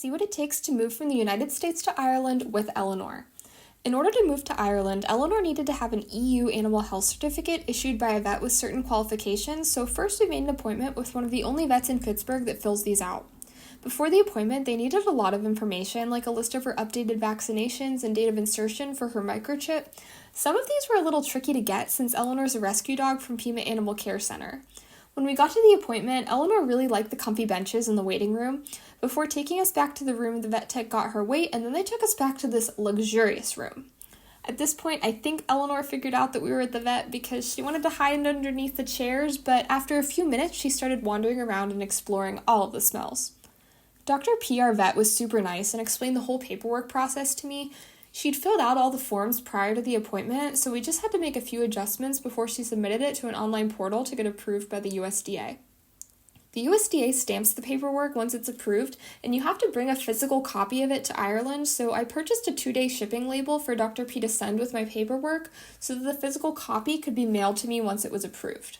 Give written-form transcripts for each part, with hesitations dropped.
See what it takes to move from the United States to Ireland with Eleanor. In order to move to Ireland, Eleanor needed to have an EU animal health certificate issued by a vet with certain qualifications, so first we made an appointment with one of the only vets in Pittsburgh that fills these out. Before the appointment, they needed a lot of information, like a list of her updated vaccinations and date of insertion for her microchip. Some of these were a little tricky to get since Eleanor's a rescue dog from Pima Animal Care Center. When we got to the appointment, Eleanor really liked the comfy benches in the waiting room. Before taking us back to the room, the vet tech got her weight, and then they took us back to this luxurious room. At this point, I think Eleanor figured out that we were at the vet because she wanted to hide underneath the chairs, but after a few minutes, she started wandering around and exploring all of the smells. Dr. P, our vet, was super nice and explained the whole paperwork process to me. She'd filled out all the forms prior to the appointment, so we just had to make a few adjustments before she submitted it to an online portal to get approved by the USDA. The USDA stamps the paperwork once it's approved, and you have to bring a physical copy of it to Ireland, so I purchased a 2-day shipping label for Dr. P to send with my paperwork so that the physical copy could be mailed to me once it was approved.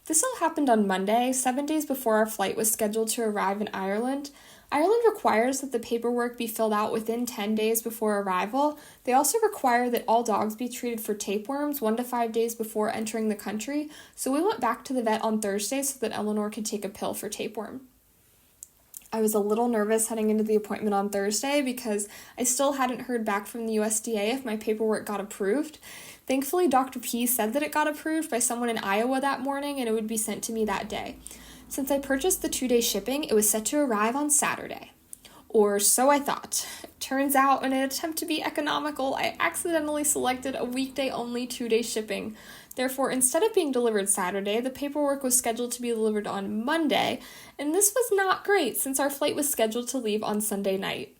This all happened on Monday, 7 days before our flight was scheduled to arrive in Ireland. Ireland requires that the paperwork be filled out within 10 days before arrival. They also require that all dogs be treated for tapeworms 1 to 5 days before entering the country, so we went back to the vet on Thursday so that Eleanor could take a pill for tapeworm. I was a little nervous heading into the appointment on Thursday because I still hadn't heard back from the USDA if my paperwork got approved. Thankfully, Dr. P said that it got approved by someone in Iowa that morning and it would be sent to me that day. Since I purchased the 2-day shipping, it was set to arrive on Saturday. Or so I thought. Turns out, in an attempt to be economical, I accidentally selected a weekday-only 2-day shipping. Therefore, instead of being delivered Saturday, the paperwork was scheduled to be delivered on Monday, and this was not great since our flight was scheduled to leave on Sunday night.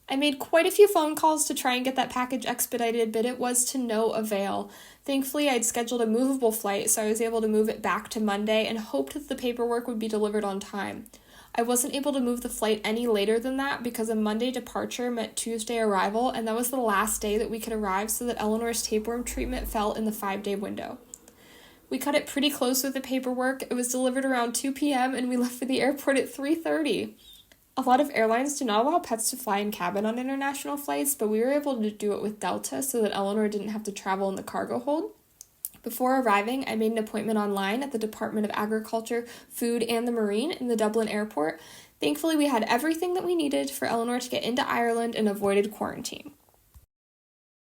I made quite a few phone calls to try and get that package expedited, but it was to no avail. Thankfully, I'd scheduled a movable flight, so I was able to move it back to Monday and hoped that the paperwork would be delivered on time. I wasn't able to move the flight any later than that because a Monday departure meant Tuesday arrival, and that was the last day that we could arrive so that Eleanor's tapeworm treatment fell in the 5-day window. We cut it pretty close with the paperwork. It was delivered around 2 p.m. and we left for the airport at 3:30. A lot of airlines do not allow pets to fly in cabin on international flights, but we were able to do it with Delta so that Eleanor didn't have to travel in the cargo hold. Before arriving, I made an appointment online at the Department of Agriculture, Food, and the Marine in the Dublin airport. Thankfully, we had everything that we needed for Eleanor to get into Ireland and avoided quarantine.